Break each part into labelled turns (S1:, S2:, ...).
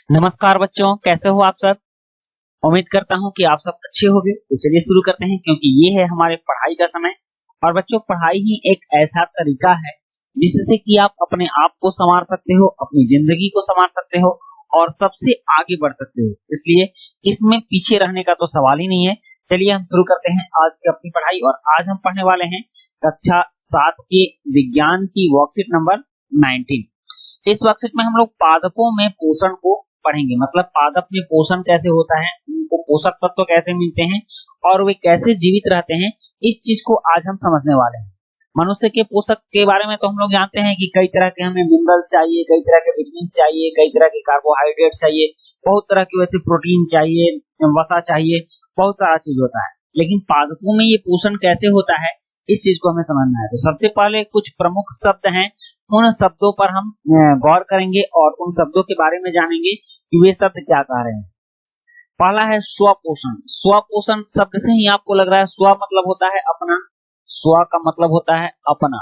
S1: नमस्कार बच्चों, कैसे हो आप सब। उम्मीद करता हूं कि आप सब अच्छे होंगे। तो चलिए शुरू करते हैं, क्योंकि ये है हमारे पढ़ाई का समय। और बच्चों, पढ़ाई ही एक ऐसा तरीका है जिससे कि आप अपने आप को संवार सकते हो, अपनी जिंदगी को संवार सकते हो और सबसे आगे बढ़ सकते हो। इसलिए इसमें पीछे रहने का तो सवाल ही नहीं है। चलिए हम शुरू करते हैं आज की अपनी पढ़ाई। और आज हम पढ़ने वाले हैं कक्षा 7 के विज्ञान की वर्कशीट नंबर 19। इस वर्कशीट में हम लोग पादपों में पोषण को पढ़ेंगे। मतलब पादप में पोषण कैसे होता है, उनको पोषक तत्व कैसे मिलते हैं और वे कैसे जीवित रहते हैं, इस चीज को आज हम समझने वाले हैं। मनुष्य के पोषक के बारे में तो हम लोग जानते हैं कि कई तरह के हमें मिनरल्स चाहिए, कई तरह के विटामिन चाहिए, कई तरह के कार्बोहाइड्रेट चाहिए, बहुत तरह की वैसे प्रोटीन चाहिए, वसा चाहिए, बहुत सारा चीज होता है। लेकिन पादपों में ये पोषण कैसे होता है, इस चीज को हमें समझना है। तो सबसे पहले कुछ प्रमुख शब्द हैं, उन शब्दों पर हम गौर करेंगे और उन शब्दों के बारे में जानेंगे कि वे शब्द क्या कह रहे हैं। पहला है स्वपोषण। स्वपोषण शब्द से ही आपको लग रहा है स्व मतलब होता है अपना, स्व का मतलब होता है अपना,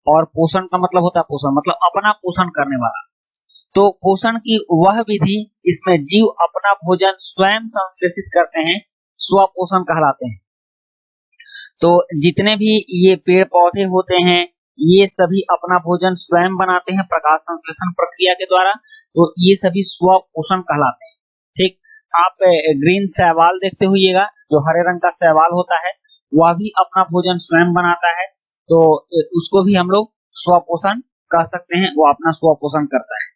S1: और पोषण का मतलब होता है पोषण, मतलब अपना पोषण करने वाला। तो पोषण की वह विधि जिसमें जीव अपना भोजन स्वयं संश्लेषित करते हैं स्वपोषण कहलाते हैं। तो जितने भी ये पेड़ पौधे होते हैं ये सभी अपना भोजन स्वयं बनाते हैं प्रकाश संश्लेषण प्रक्रिया के द्वारा। तो ये सभी स्व पोषण कहलाते हैं। ठीक, आप ग्रीन शैवाल देखते होइएगा, जो हरे रंग का शैवाल होता है वह भी अपना भोजन स्वयं बनाता है। तो उसको भी हम लोग स्व पोषण कह सकते हैं, वो अपना स्व पोषण करता है।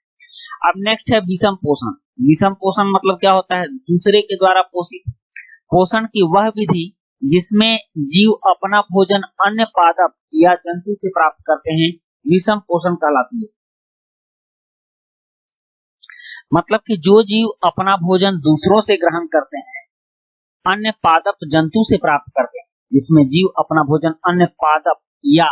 S1: अब नेक्स्ट है विषम पोषण। विषम पोषण मतलब क्या होता है, दूसरे के द्वारा पोषित। पोषण की वह विधि जिसमें जीव अपना भोजन अन्य पादप या जंतु से प्राप्त करते हैं विषम पोषण कहलाती है। मतलब कि जो जीव अपना भोजन दूसरों से ग्रहण करते हैं, अन्य पादप जंतु से प्राप्त करते हैं, जिसमें जीव अपना भोजन अन्य पादप या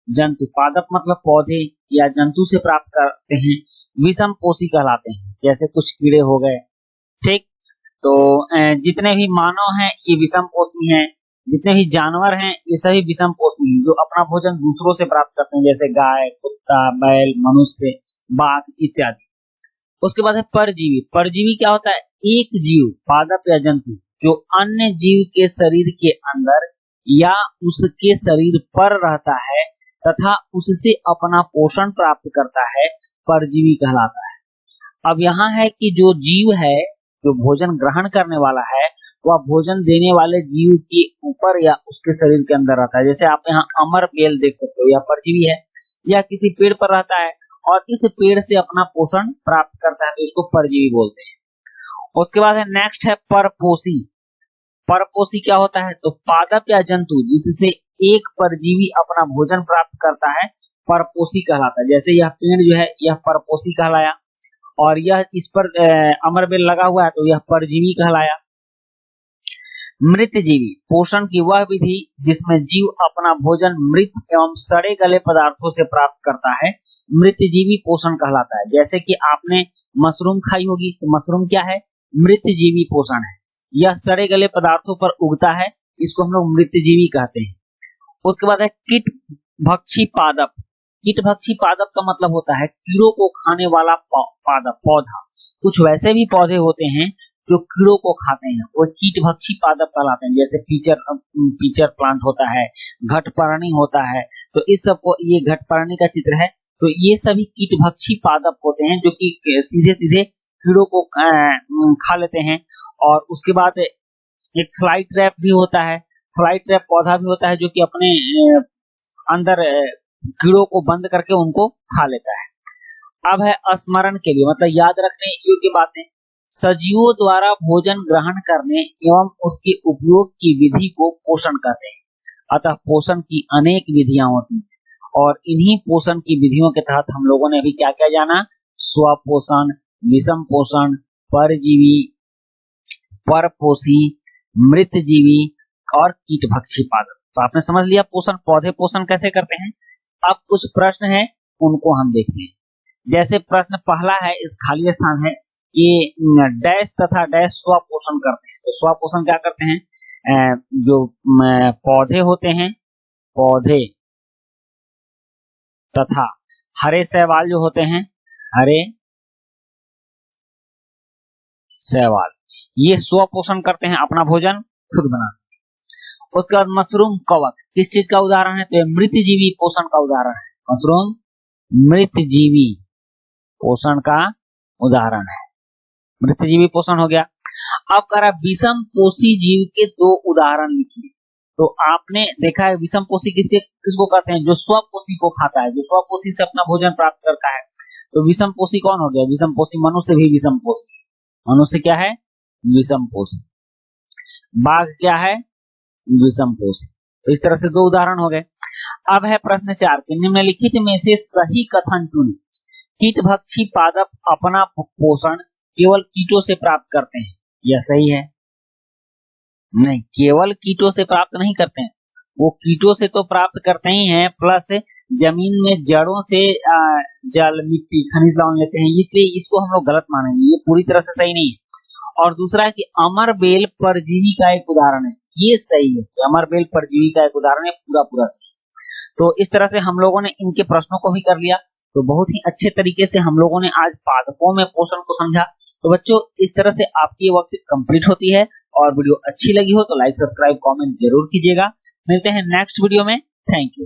S1: जंतु, पादप मतलब पौधे या जंतु से प्राप्त करते हैं, विषम पोषी कहलाते हैं। जैसे कुछ कीड़े हो गए। ठीक, तो जितने भी मानव हैं ये विषम पोषी हैं, जितने भी जानवर हैं ये सभी विषम पोषी हैं, जो अपना भोजन दूसरों से प्राप्त करते हैं, जैसे गाय, कुत्ता, बैल, मनुष्य, बाघ इत्यादि। उसके बाद है परजीवी। परजीवी क्या होता है, एक जीव पादप या जंतु जो अन्य जीव के शरीर के अंदर या उसके शरीर पर रहता है तथा उससे अपना पोषण प्राप्त करता है, परजीवी कहलाता है। अब यहाँ है कि जो जीव है, जो भोजन ग्रहण करने वाला है, वह भोजन देने वाले जीव के ऊपर या उसके शरीर के अंदर रहता है। जैसे आप यहाँ अमर बेल देख सकते हो, यह परजीवी है, यह किसी पेड़ पर रहता है और इस पेड़ से अपना पोषण प्राप्त करता है, तो इसको परजीवी बोलते हैं। उसके बाद है नेक्स्ट है परपोषी। परपोषी क्या होता है, तो पादप या जंतु जिससे एक परजीवी अपना भोजन प्राप्त करता है परपोषी कहलाता है। जैसे यह पेड़ जो है यह परपोषी कहलाया, और यह इस पर अमरबेल लगा हुआ है तो यह परजीवी कहलाया। मृतजीवी। पोषण की वह विधि जिसमें जीव अपना भोजन मृत एवं सड़े गले पदार्थों से प्राप्त करता है, मृतजीवी पोषण कहलाता है। जैसे कि आपने मशरूम खाई होगी, तो मशरूम क्या है, मृतजीवी पोषण है। यह सड़े गले पदार्थों पर उगता है, इसको हम लोग मृतजीवी कहते हैं। उसके बाद है कीट भक्षी पादप। कीट भक्षी पादप का मतलब होता है कीड़ों को खाने वाला पादप, पौधा। कुछ वैसे भी पौधे होते हैं जो कीड़ों को खाते हैं, वो कीट भक्षी पादप कहलाते हैं। जैसे पीचर प्लांट होता है, घटपर्णी होता है। तो इस सबको, ये घटपर्णी का चित्र है, तो ये सभी कीट भक्षी पादप होते हैं जो कि सीधे सीधे कीड़ों को खा लेते हैं। और उसके बाद एक फ्लाई ट्रैप भी होता है। फ्लाई ट्रैप पौधा भी होता है जो कि अपने अंदर कीड़ों को बंद करके उनको खा लेता है। अब है स्मरण के लिए, मतलब याद रखने योग्य बातें। सजीवों द्वारा भोजन ग्रहण करने एवं उसके उपयोग की विधि को पोषण कहते हैं। अतः पोषण की अनेक विधियां होती हैं और इन्हीं पोषण की विधियों के तहत हम लोगों ने अभी क्या क्या जाना, स्वपोषण, विषम पोषण, परजीवी, परपोषी, मृतजीवी और कीटभक्षी पादप। तो आपने समझ लिया पोषण, पौधे पोषण कैसे करते हैं। अब कुछ प्रश्न हैं उनको हम देखते हैं। जैसे प्रश्न पहला है, इस खाली स्थान है, ये डैश तथा डैश स्व पोषण करते हैं। तो स्व पोषण क्या करते हैं, जो पौधे होते हैं, पौधे तथा हरे शैवाल जो होते हैं, हरे शैवाल, ये स्व पोषण करते हैं, अपना भोजन खुद बनाते हैं। उसके बाद मशरूम कवक किस चीज का उदाहरण है? तो ये मृतजीवी पोषण का उदाहरण है। मशरूम मृतजीवी पोषण का उदाहरण है, मृतजीवी पोषण हो गया। अब कह रहा विषम पोषी जीव के दो उदाहरण लिखिए। तो आपने देखा है विषम पोषी किसको कहते हैं? जो स्वपोषी को खाता है, जो स्वपोषी से अपना भोजन प्राप्त करता है। तो विषम पोषी कौन हो गया? विषम पोषी मनुष्य भी विषम पोषी, मनुष्य क्या है? विषम पोषी। बाघ क्या है? विषम पोषी। तो इस तरह से दो उदाहरण हो गए। अब है प्रश्न 4 कि निम्नलिखित में से सही कथन चुनें। कीटभक्षी पादप अपना पोषण केवल कीटों से प्राप्त करते हैं, यह सही है? नहीं, केवल कीटों से प्राप्त नहीं करते हैं, वो कीटों से तो प्राप्त करते ही हैं, प्लस जमीन में जड़ों से जल, मिट्टी, खनिज लवण लेते हैं, इसलिए इसको हम लोग गलत मानेंगे, ये पूरी तरह से सही नहीं है। और दूसरा है कि अमरबेल परजीवी का एक उदाहरण है, ये सही है, अमरबेल परजीवी का एक उदाहरण है, पूरा सही है। तो इस तरह से हम लोगों ने इनके प्रश्नों को भी कर लिया। तो बहुत ही अच्छे तरीके से हम लोगों ने आज पादपों में पोषण को समझा। तो बच्चों, इस तरह से आपकी ये वर्कशीट कंप्लीट होती है। और वीडियो अच्छी लगी हो तो लाइक, सब्सक्राइब, कमेंट जरूर कीजिएगा। मिलते हैं नेक्स्ट वीडियो में। Thank you.